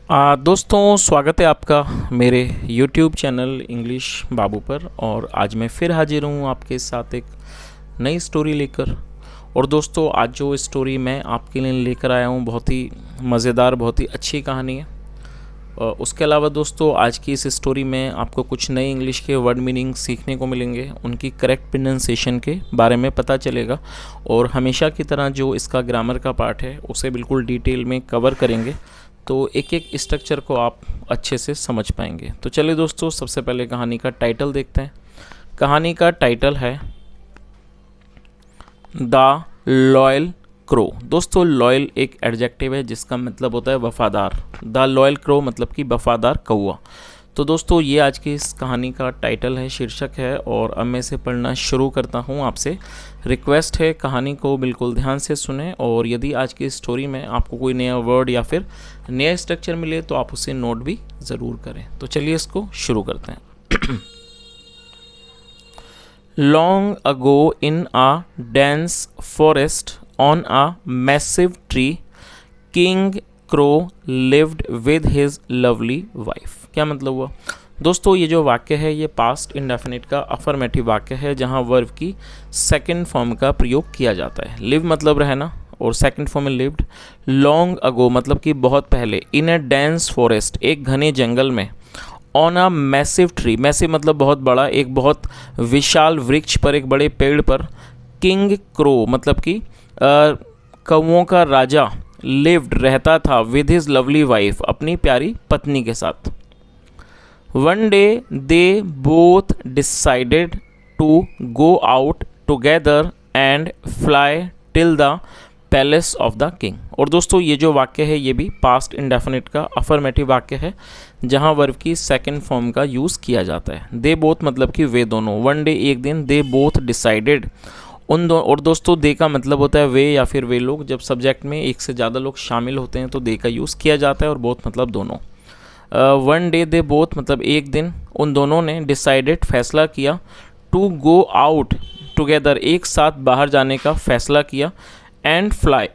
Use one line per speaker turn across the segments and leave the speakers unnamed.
दोस्तों, स्वागत है आपका मेरे YouTube चैनल इंग्लिश बाबू पर। और आज मैं फिर हाजिर हूँ आपके साथ एक नई स्टोरी लेकर। और दोस्तों, आज जो स्टोरी मैं आपके लिए लेकर आया हूँ बहुत ही मज़ेदार, बहुत ही अच्छी कहानी है। उसके अलावा दोस्तों, आज की इस स्टोरी में आपको कुछ नए इंग्लिश के वर्ड मीनिंग सीखने को मिलेंगे, उनकी करेक्ट प्रोनाउंसिएशन के बारे में पता चलेगा। और हमेशा की तरह जो इसका ग्रामर का पार्ट है उसे बिल्कुल डिटेल में कवर करेंगे, तो एक एक स्ट्रक्चर को आप अच्छे से समझ पाएंगे। तो चलिए दोस्तों, सबसे पहले कहानी का टाइटल देखते हैं। कहानी का टाइटल है द लॉयल क्रो। दोस्तों, लॉयल एक एडजेक्टिव है जिसका मतलब होता है वफादार। द लॉयल क्रो मतलब कि वफादार कौवा। तो दोस्तों, ये आज की इस कहानी का टाइटल है, शीर्षक है। और अब मैं इसे पढ़ना शुरू करता हूँ। आपसे रिक्वेस्ट है, कहानी को बिल्कुल ध्यान से सुने। और यदि आज की स्टोरी में आपको कोई नया वर्ड या फिर नया स्ट्रक्चर मिले तो आप उसे नोट भी ज़रूर करें। तो चलिए इसको शुरू करते हैं। Long ago in a dense forest on a massive tree, king crow lived with his lovely wife. क्या मतलब हुआ दोस्तों? ये जो वाक्य है ये पास्ट इंडेफिनिट का अफर्मेटिव वाक्य है, जहाँ वर्ब की सेकंड फॉर्म का प्रयोग किया जाता है। लिव मतलब रहना और सेकंड फॉर्म में लिव्ड। लॉन्ग अगो मतलब कि बहुत पहले। इन अ डेंस फॉरेस्ट एक घने जंगल में। On a massive tree, massive मतलब बहुत बड़ा, एक बहुत विशाल वृक्ष पर, एक बड़े पेड़ पर। किंग क्रो मतलब कि कौवों का राजा लिव्ड रहता था विद हिज लवली वाइफ अपनी प्यारी पत्नी के साथ। One day they both decided to go out together and fly till the palace of the king. और दोस्तों, ये जो वाक्य है ये भी पास्ट इंडेफिनिट का अफर्मेटिव वाक्य है, जहाँ वर्ब की सेकंड फॉर्म का यूज़ किया जाता है। दे बोथ मतलब कि वे दोनों। वन डे एक दिन। दे बोथ डिसाइडेड उन दो। और दोस्तों, दे का मतलब होता है वे या फिर वे लोग। जब सब्जेक्ट में एक से ज़्यादा लोग शामिल होते हैं तो दे का यूज़ किया जाता है। और बोथ मतलब दोनों। वन डे दे बोथ मतलब एक दिन उन दोनों ने, डिसाइडेड फैसला किया, टू गो आउट टुगेदर एक साथ बाहर जाने का फैसला किया, एंड फ्लाई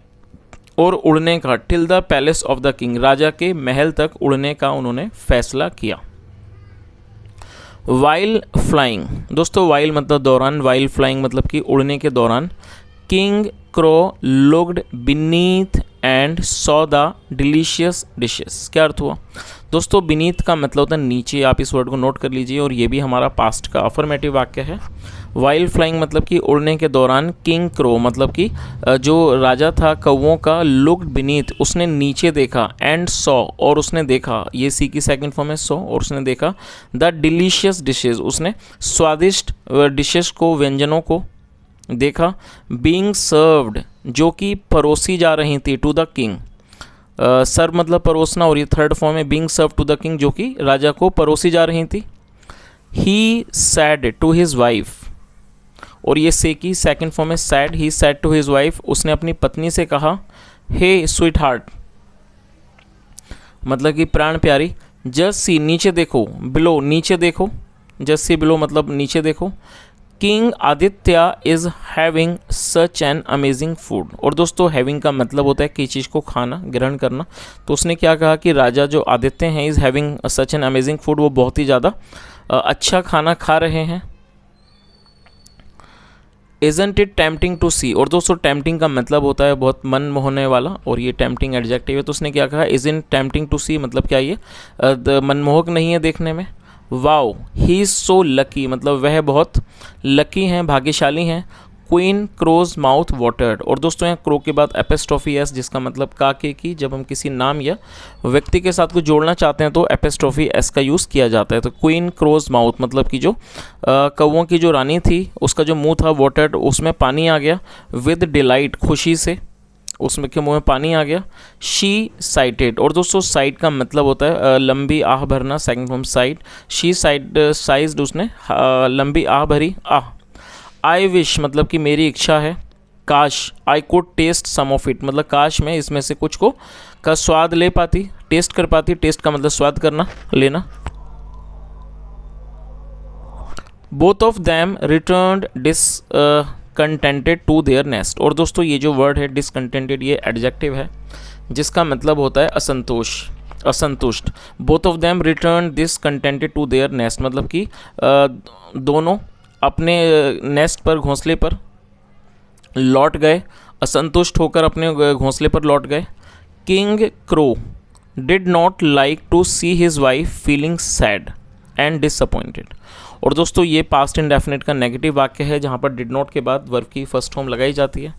और उड़ने का, till the palace of the king राजा के महल तक उड़ने का उन्होंने फैसला किया। वाइल फ्लाइंग दोस्तों, वाइल मतलब दौरान, वाइल फ्लाइंग मतलब कि उड़ने के दौरान। King crow looked beneath and saw the delicious dishes. क्या अर्थ हुआ दोस्तों? बीनीथ का मतलब होता है नीचे, आप इस वर्ड को नोट कर लीजिए। और ये भी हमारा पास्ट का अफर्मेटिव वाक्य है। वाइल फ्लाइंग मतलब कि उड़ने के दौरान। किंग क्रो मतलब कि जो राजा था कौवों का, लुक्ड बीनीथ उसने नीचे देखा, एंड सॉ और उसने देखा, ये सी की सेकंड फॉर्म है सॉ, और उसने देखा, द डिलीशियस डिशेज उसने स्वादिष्ट डिशेस को, व्यंजनों को देखा। बीइंग सर्व्ड जो कि परोसी जा रही थी, टू द किंग। सर्व मतलब परोसना, और ये थर्ड फॉर्म है being serve to the king, जो कि राजा को परोसी जा रही थी। He said to his wife, और ये से की सेकंड फॉर्म है said. He said to his wife उसने अपनी पत्नी से कहा, हे स्वीट हार्ट मतलब कि प्राण प्यारी। जस्ट सी नीचे देखो, बिलो नीचे देखो, जस्ट सी बिलो मतलब नीचे देखो। King Aditya is having such an amazing food. और दोस्तों, हैविंग का मतलब होता है किसी चीज़ को खाना, ग्रहण करना। तो उसने क्या कहा कि राजा जो आदित्य हैं, is having such an amazing food, वो बहुत ही ज़्यादा अच्छा खाना खा रहे हैं। इजंट इट टेम्पटिंग टू सी। और दोस्तों, टेम्पटिंग का मतलब होता है बहुत मन मोहने वाला, और ये टेम्पटिंग एडजेक्टिव है। तो उसने क्या कहा, इजंट टेम्पटिंग टू सी मतलब क्या, ये मनमोहक नहीं है देखने में। Wow he is so lucky मतलब वह बहुत लकी हैं, भाग्यशाली हैं। Queen crow's mouth watered. और दोस्तों, यहाँ क्रो के बाद एपिस्ट्रोफी एस, जिसका मतलब काके की। जब हम किसी नाम या व्यक्ति के साथ कुछ जोड़ना चाहते हैं तो एपिस्ट्रोफी एस का यूज़ किया जाता है। तो क्वीन क्रोज माउथ मतलब कि जो कौवों की जो रानी थी उसका जो मुंह था, वाटर्ड उसमें पानी आ गया। विद डिलाइट खुशी से उसमें के मुंह में पानी आ गया। She sighted. और दोस्तों, साइट का मतलब होता है लंबी आह भरना, second form site. She sized उसने लंबी आह भरी, आह। आई विश मतलब कि मेरी इच्छा है। काश I could taste some of it मतलब काश मैं इसमें से कुछ को का स्वाद ले पाती, टेस्ट कर पाती। टेस्ट का मतलब स्वाद करना, लेना। Both of them returned discontented to their nest. और दोस्तों, ये जो वर्ड है डिसकंटेंटेड, ये एडजेक्टिव है जिसका मतलब होता है असंतोष। असंतुष्ट। Both of them return discontented to their nest, मतलब कि दोनों अपने नेस्ट पर, घोंसले पर लौट गए, असंतुष्ट होकर अपने घोंसले पर लौट गए। King crow did not like to see his wife feeling sad and disappointed. और दोस्तों ये पास्ट इंडेफिनिट का नेगेटिव वाक्य है जहाँ पर डिड नॉट के बाद वर्ब की फर्स्ट फॉर्म लगाई जाती है।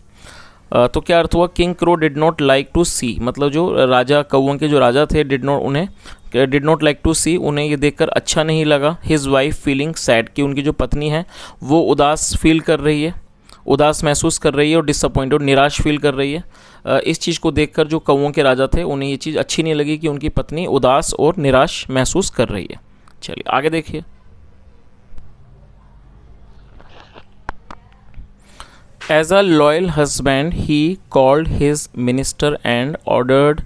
तो क्या अर्थ हुआ, king crow did not like to see, मतलब जो राजा कौओं के जो राजा थे did not like to see, उन्हें ये देखकर अच्छा नहीं लगा। हिज वाइफ फीलिंग सैड, कि उनकी जो पत्नी है वो उदास फील कर रही है, उदास महसूस कर रही है, और डिसअपॉइंटेड, निराश फील कर रही है। इस चीज़ को देखकर जो कौओं के राजा थे उन्हें ये चीज़ अच्छी नहीं लगी कि उनकी पत्नी उदास और निराश महसूस कर रही है। चलिए आगे देखिए। As a loyal husband, he called his minister and ordered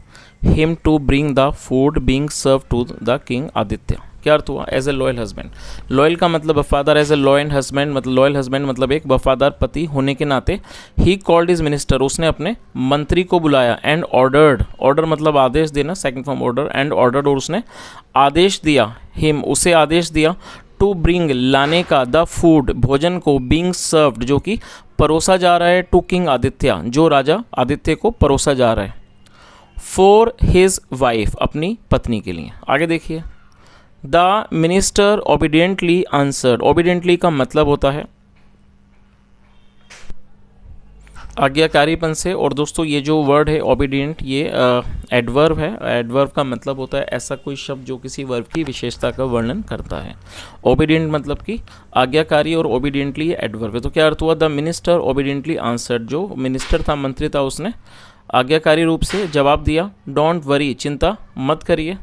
him to bring the food being served to the king Aditya. क्या अर्थ हुआ, as a loyal husband. Loyal का मतलब वफादार, एज ए लॉयल हस्बैंड मतलब लॉयल हस्बैंड मतलब एक वफादार पति होने के नाते ही कॉल्ड हिज मिनिस्टर, उसने अपने मंत्री को बुलाया। एंड ऑर्डर्ड, ऑर्डर मतलब आदेश देना, second form order, and ordered, और उसने आदेश दिया, हिम उसे आदेश दिया, टू ब्रिंग लाने का, द फूड भोजन को, बींग सर्व्ड जो कि परोसा जा रहा है, टू किंग आदित्य जो राजा आदित्य को परोसा जा रहा है, फॉर हिज वाइफ अपनी पत्नी के लिए। आगे देखिए। The minister obediently answered, obediently का मतलब होता है आज्ञाकारीपन से। और दोस्तों ये जो वर्ड है ओबीडियंट, ये एडवर्ब है। एडवर्ब का मतलब होता है ऐसा कोई शब्द जो किसी वर्ब की विशेषता का वर्णन करता है। ओबीडियंट मतलब कि आज्ञाकारी, और ओबीडियंटली ये एडवर्ब है। तो क्या अर्थ हुआ, द मिनिस्टर ओबीडियंटली आंसर्ड, जो मिनिस्टर था, मंत्री था, उसने आज्ञाकारी रूप से जवाब दिया। डोंट वरी, चिंता मत करिए।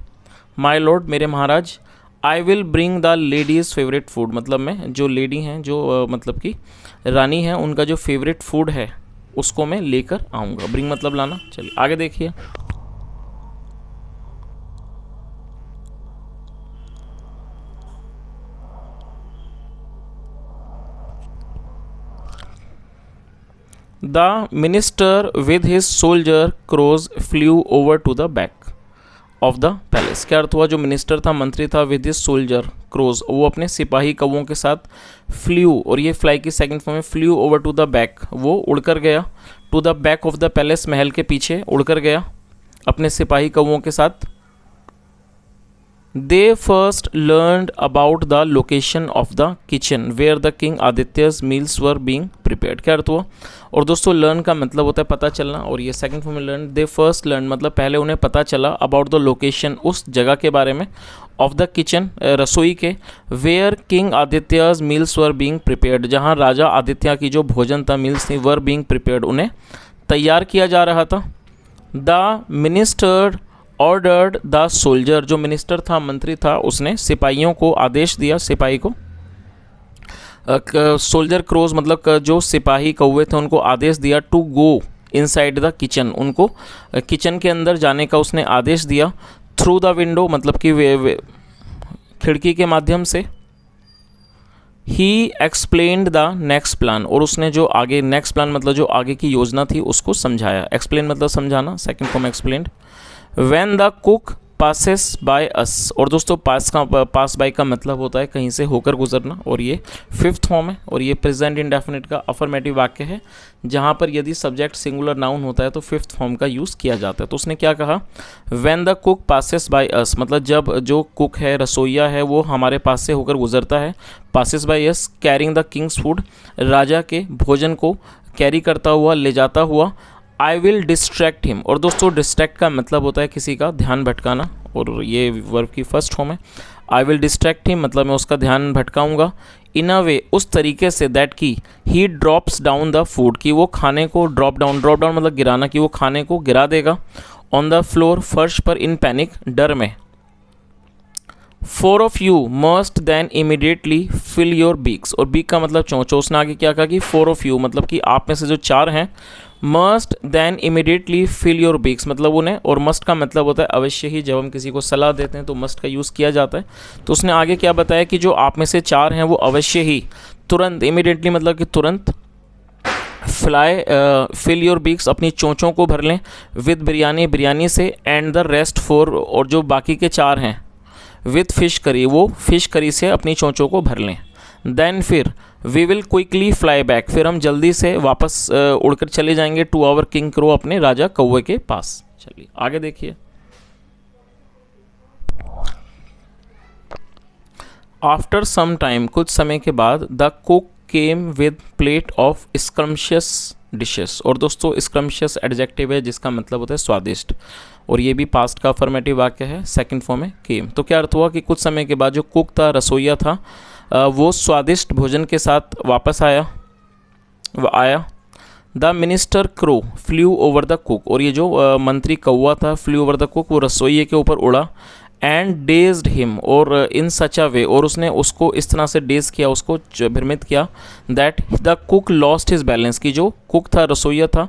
माय लॉर्ड, मेरे महाराज, I will bring the ladies favourite food, मतलब मैं जो लेडी हैं, जो मतलब कि रानी हैं, उनका जो फेवरेट फूड है उसको मैं लेकर आऊँगा। ब्रिंग मतलब लाना। चलिए आगे देखिए। The minister with his soldier crows flew over to the back of the palace. क्या अर्थ हुआ, जो मिनिस्टर था, मंत्री था, विद हिज सोल्जर क्रोज, वो अपने सिपाही कौओं के साथ फ्लू, और ये फ्लाई की सेकंड फॉर्म में, flew over to the back, वो उड़कर गया, to the back of the palace, महल के पीछे उड़कर गया अपने सिपाही कौओं के साथ। They first learned about the location of the kitchen where the king Aditya's meals were being prepared. क्या अर्थ हुआ, और दोस्तों लर्न का मतलब होता है पता चलना, और ये सेकंड फॉर्म में लर्न। दे फर्स्ट लर्न मतलब पहले उन्हें पता चला, अबाउट द लोकेशन उस जगह के बारे में, ऑफ द किचन रसोई के, where king Aditya's meals were being prepared जहाँ राजा आदित्य की जो भोजन था, मील्स थी, वर बीइंग प्रिपेयर्ड उन्हें तैयार किया जा रहा था। The minister ordered the soldier, जो मिनिस्टर था, मंत्री था, उसने सिपाहियों को आदेश दिया, सिपाही को। सोल्जर क्रोज मतलब जो सिपाही कौवे थे उनको आदेश दिया, to go inside the kitchen, उनको किचन के अंदर जाने का उसने आदेश दिया। थ्रू द विंडो मतलब कि खिड़की के माध्यम से। ही एक्सप्लेन्ड द नेक्स्ट प्लान, और उसने जो आगे नेक्स्ट प्लान मतलब जो आगे की योजना थी उसको समझाया। एक्सप्लेन मतलब समझाना, second form explained. When the cook passes by अस, और दोस्तों पास बाय का मतलब होता है कहीं से होकर गुजरना, और ये फिफ्थ फॉर्म है, और ये प्रेजेंट इंडेफिनिट का अफर्मेटिव वाक्य है जहाँ पर यदि सब्जेक्ट सिंगुलर नाउन होता है तो फिफ्थ फॉर्म का यूज़ किया जाता है। तो उसने क्या कहा, when the cook passes by अस मतलब जब जो कुक है, रसोईया है, वो हमारे पास से होकर गुजरता है। Passes by us carrying the king's food, राजा के भोजन को कैरी करता हुआ, ले जाता हुआ। आई विल डिस्ट्रैक्ट हिम, और दोस्तों डिस्ट्रैक्ट का मतलब होता है किसी का ध्यान भटकाना, और ये वर्ब की फर्स्ट फॉर्म है। आई विल डिस्ट्रैक्ट हिम मतलब मैं उसका ध्यान भटकाऊंगा। इन अ वे उस तरीके से, दैट की ही ड्रॉप्स डाउन द फूड कि वो खाने को ड्रॉप डाउन मतलब गिराना, कि वो खाने को गिरा देगा। ऑन द फ्लोर फर्श पर, इन पैनिक डर में। 4 of you must then immediately fill your beaks, और बीक का मतलब चोंच। उसने आगे क्या कहा कि 4 of you मतलब कि आप में से जो 4 हैं, must then immediately fill your beaks मतलब उन्हें, और मस्ट का मतलब होता है अवश्य ही, जब हम किसी को सलाह देते हैं तो मस्ट का यूज़ किया जाता है। तो उसने आगे क्या बताया कि जो आप में से 4 हैं वो अवश्य ही, तुरंत, इमीडिएटली मतलब कि तुरंत, फ्लाई फिल योर बीक्स, अपनी चोंचों को भर लें, विद बिरयानी, बिरयानी से, एंड द रेस्ट फोर, और जो बाकी के 4 हैं, विथ फिश करी, वो फिश करी से अपनी चोंचों को भर लें। देन फिर we will quickly fly back, फिर हम जल्दी से वापस उड़कर चले जाएंगे टू आवर किंग क्रो, अपने राजा कौवे के पास। चलिए आगे देखिए। आफ्टर सम टाइम, कुछ समय के बाद, the cook came with plate of scrumptious dishes, और दोस्तों स्क्रम्शियस एडजेक्टिव है जिसका मतलब होता है स्वादिष्ट, और ये भी पास्ट का अफर्मेटिव वाक्य है, सेकंड फॉर्म में केम। तो क्या अर्थ हुआ कि कुछ समय के बाद जो कुक था, रसोइया था, वो स्वादिष्ट भोजन के साथ वापस आया। The minister crow flew over the cook, और ये जो मंत्री कौवा था, फ्ल्यू ओवर द कुक, वो रसोइये के ऊपर उड़ा, एंड डेज्ड हिम, और इन सच अ वे, और उसने उसको इस तरह से डेज किया, उसको भ्रमित किया, that the cook lost his balance, की जो कुक था, रसोइया था,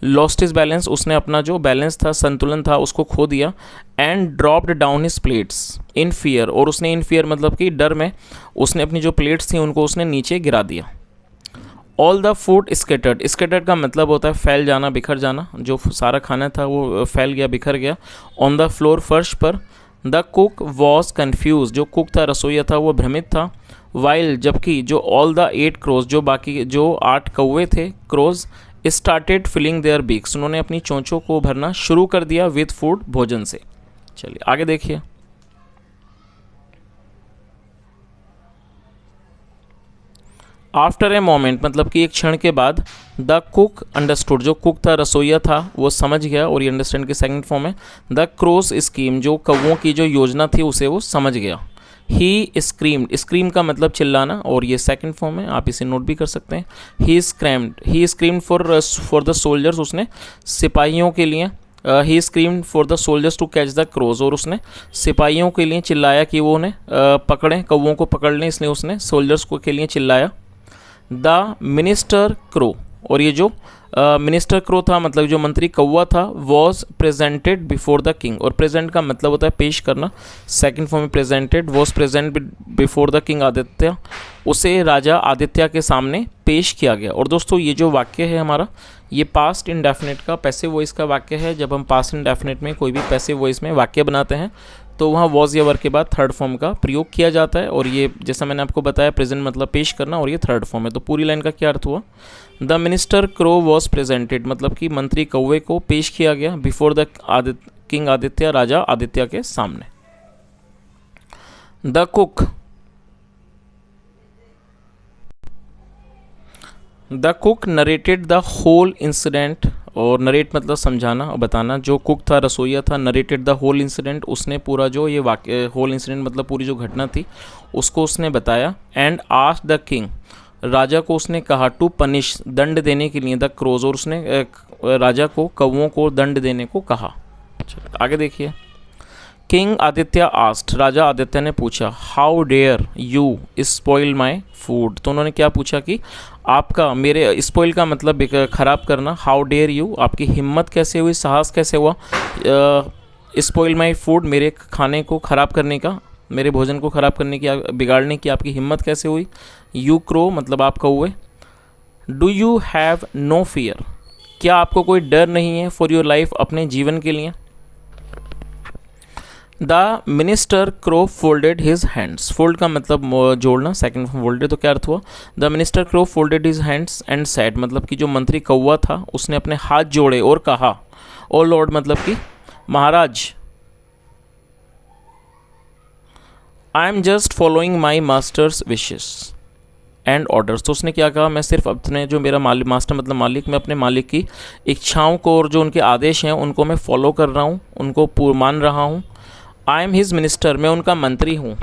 लॉस्ट हिज बैलेंस, उसने अपना जो बैलेंस था, संतुलन था, उसको खो दिया, and dropped down his plates in fear, और उसने इन फियर मतलब कि डर में उसने अपनी जो प्लेट्स थी उनको उसने नीचे गिरा दिया। All the food scattered, scattered का मतलब होता है फैल जाना, बिखर जाना, जो सारा खाना था वो फैल गया, बिखर गया, ऑन द फ्लोर, फर्श पर। द कुक वॉज कन्फ्यूज, जो कुक था, रसोइया था, वो भ्रमित था, वाइल, जबकि जो ऑल द 8 क्रोज, जो बाकी जो 8 कौवे थे, crows, started filling their beaks, उन्होंने अपनी चोंचों को भरना शुरू कर दिया विद फूड, भोजन से। चलिए आगे देखिए। आफ्टर ए मोमेंट, मतलब कि एक क्षण के बाद, द कुक अंडरस्टूड, जो कुक था, रसोइया था, वो समझ गया, और ये अंडरस्टैंड की सेकंड फॉर्म है। द क्रोस स्कीम, जो कौवों की जो योजना थी उसे वो समझ गया। ही स्क्रीम्ड, स्क्रीम का मतलब चिल्लाना, और ये सेकंड फॉर्म है, आप इसे नोट भी कर सकते हैं। He screamed for the soldiers, उसने सिपाहियों के लिए, he screamed for the soldiers to catch the crows, और उसने सिपाहियों के लिए चिल्लाया कि वो उन्हें पकड़ें, कौवों को पकड़ लें, इसलिए उसने सोल्जर्स को के लिए चिल्लाया। द मिनिस्टर क्रो, और ये जो मिनिस्टर क्रो था, मतलब जो मंत्री कौवा था, was presented before the king, और प्रेजेंट का मतलब होता है पेश करना, सेकंड फॉर्म में presented, was present before the king Aditya, उसे राजा आदित्य के सामने पेश किया गया। और दोस्तों ये जो वाक्य है हमारा, ये पास्ट इंडेफिनिट का पैसिव वॉइस का वाक्य है। जब हम पास्ट इंडेफिनिट में कोई भी पैसिव वॉइस में वाक्य बनाते हैं तो वहाँ वॉज या वर के बाद थर्ड फॉर्म का प्रयोग किया जाता है, और ये जैसा मैंने आपको बताया प्रेजेंट मतलब पेश करना, और ये थर्ड फॉर्म है। तो पूरी लाइन का क्या अर्थ हुआ? The minister crow was presented, मतलब कि मंत्री कौवे को पेश किया गया बिफोर द किंग आदित्य, राजा आदित्य के सामने। The cook narrated the whole incident, और नरेट मतलब समझाना और बताना, जो कुक था, रसोइया था, नरेटेड द होल इंसिडेंट, उसने पूरा जो ये वाक्य, होल इंसिडेंट मतलब पूरी जो घटना थी उसको उसने बताया। एंड आस्क्ड द किंग, राजा को उसने कहा, टू पनिश, दंड देने के लिए, द क्रोज, और उसने राजा को कौवों को दंड देने को कहा। आगे देखिए। किंग आदित्य आस्क्ड, राजा आदित्य ने पूछा, how dare you spoil my food, तो उन्होंने क्या पूछा कि आपका, मेरे, स्पॉइल का मतलब खराब करना, हाउ डेयर यू, आपकी हिम्मत कैसे हुई, साहस कैसे हुआ, स्पॉइल माई फूड, मेरे खाने को ख़राब करने का, मेरे भोजन को ख़राब करने की, बिगाड़ने की आपकी हिम्मत कैसे हुई। यू क्रो मतलब आप कौवे। Do you have no fear, क्या आपको कोई डर नहीं है, फॉर योर लाइफ, अपने जीवन के लिए। The minister crow folded his hands, fold का मतलब जोड़ना, सेकंड फोल्डेड, तो क्या अर्थ हुआ? The minister crow folded his hands and said, मतलब कि जो मंत्री कौवा था उसने अपने हाथ जोड़े और कहा, ओ लॉर्ड मतलब कि महाराज, I am just following my masters wishes and orders, तो उसने क्या कहा, मैं सिर्फ अपने, जो मेरा मालिक, मास्टर मतलब मालिक, मैं अपने मालिक की इच्छाओं को और जो उनके आदेश हैं उनको मैं फॉलो कर रहा हूँ, उनको मान रहा हूँ। आई एम हिज मिनिस्टर, मैं उनका मंत्री हूँ।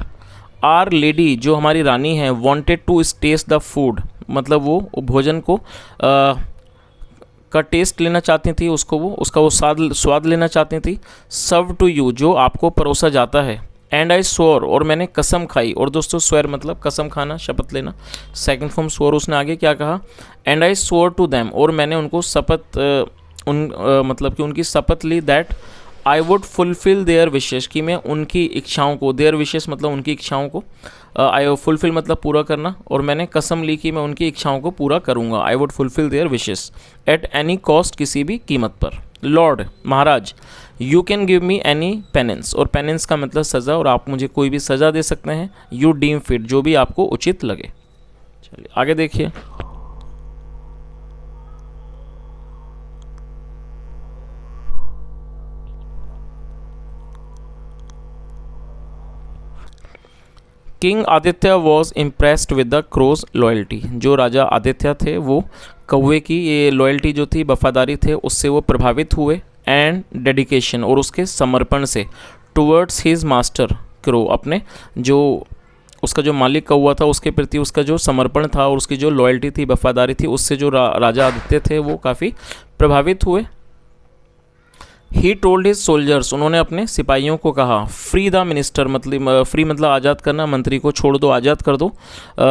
आर लेडी, जो हमारी रानी है, wanted to taste the food, मतलब वो भोजन को का टेस्ट लेना चाहती थी, उसका वो स्वाद लेना चाहती थी। सर्व टू यू, जो आपको परोसा जाता है। एंड आई स्वर, और मैंने कसम खाई, और दोस्तों स्वेर मतलब कसम खाना, शपथ लेना, सेकंड फॉर्म स्वर। उसने आगे क्या कहा? एंड आई स्वर टू दैम, और मैंने उनको शपथ मतलब कि उनकी शपथ ली, that I would fulfil their wishes, कि मैं उनकी इच्छाओं को, देयर विशेस मतलब उनकी इच्छाओं को, आई फुलफिल मतलब पूरा करना, और मैंने कसम ली कि मैं उनकी इच्छाओं को पूरा करूँगा। आई would fulfil their wishes at any cost, किसी भी कीमत पर। Lord Maharaj, you can give me any penance, और पेनेंस का मतलब सज़ा, और आप मुझे कोई भी सज़ा दे सकते हैं। यू डीम फिट, जो भी आपको उचित लगे। चलिए आगे देखिए। King Aditya was impressed with the crow's loyalty, जो राजा आदित्य थे वो कौवे की ये लॉयल्टी जो थी, वफादारी थे, उससे वो प्रभावित हुए। एंड डेडिकेशन, और उसके समर्पण से, टुवर्ड्स हिज मास्टर क्रो, अपने जो उसका जो मालिक कौवा था उसके प्रति उसका जो समर्पण था और उसकी जो लॉयल्टी थी, वफादारी थी, उससे जो राजा आदित्य थे वो काफ़ी प्रभावित हुए। ही टोल्ड हिज सोल्जर्स, उन्होंने अपने सिपाहियों को कहा, फ्री द मिनिस्टर, मतलब फ्री मतलब आज़ाद करना, मंत्री को छोड़ दो, आज़ाद कर दो,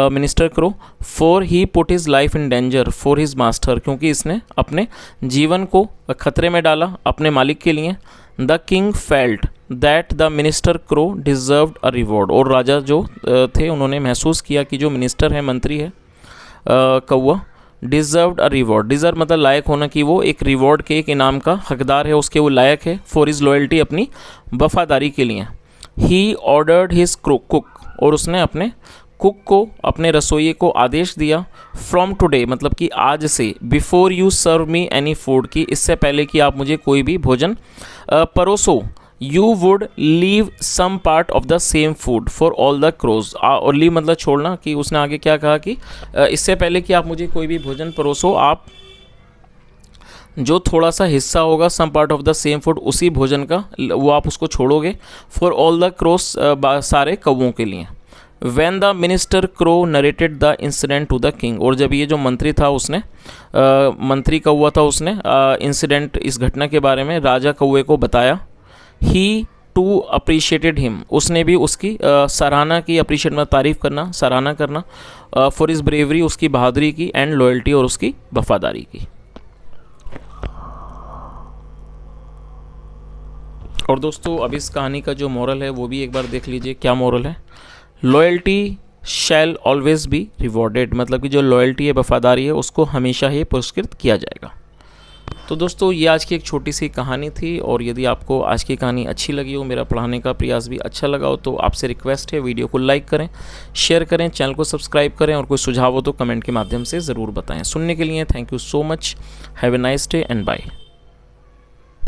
मिनिस्टर करो। For he put his life in danger for his master, क्योंकि इसने अपने जीवन को खतरे में डाला अपने मालिक के लिए। The king felt that the minister crow deserved a reward, और राजा जो थे उन्होंने महसूस किया कि जो मिनिस्टर है, मंत्री है कौवा, डिज़र्व्ड अ रिवॉर्ड, डिज़र्व मतलब लायक होना, कि वो एक रिवॉर्ड के, एक इनाम का हकदार है, उसके वो लायक है। फॉर हिज लॉयल्टी, अपनी वफादारी के लिए। ही ऑर्डर्ड हिज कुक, और उसने अपने कुक को, अपने रसोइये को आदेश दिया। फ्रॉम टुडे मतलब कि आज से, before you serve me any food, की इससे पहले कि आप मुझे कोई भी भोजन परोसो, you would leave some part of the same food for all the crows, और लीव मतलब छोड़ना, कि उसने आगे क्या कहा कि इससे पहले कि आप मुझे कोई भी भोजन परोसो, आप जो थोड़ा सा हिस्सा होगा, some part of the same food, उसी भोजन का वो आप उसको छोड़ोगे। फॉर ऑल द क्रोज, सारे कौवों के लिए। When the minister crow narrated the incident to the king, और जब ये जो मंत्री था उसने मंत्री कौवा था उसने इंसिडेंट, इस घटना के बारे में राजा कौवे को बताया। ही टू अप्रिशिएटेड हिम, उसने भी उसकी सराहना की, अप्रिशिएट में तारीफ़ करना, सराहना करना। फॉर इस ब्रेवरी, उसकी बहादुरी की, एंड लॉयल्टी, और उसकी वफादारी की। और दोस्तों अब इस कहानी का जो मोरल है वो भी एक बार देख लीजिए। क्या मोरल है? Loyalty shell always be rewarded, मतलब कि जो लॉयल्टी है, वफादारी है, उसको हमेशा ही पुरस्कृत किया जाएगा। तो दोस्तों ये आज की एक छोटी सी कहानी थी, और यदि आपको आज की कहानी अच्छी लगी हो, मेरा पढ़ाने का प्रयास भी अच्छा लगा हो, तो आपसे रिक्वेस्ट है वीडियो को लाइक करें, शेयर करें, चैनल को सब्सक्राइब करें, और कोई सुझाव हो तो कमेंट के माध्यम से ज़रूर बताएं। सुनने के लिए thank you so much. Have a nice day and bye.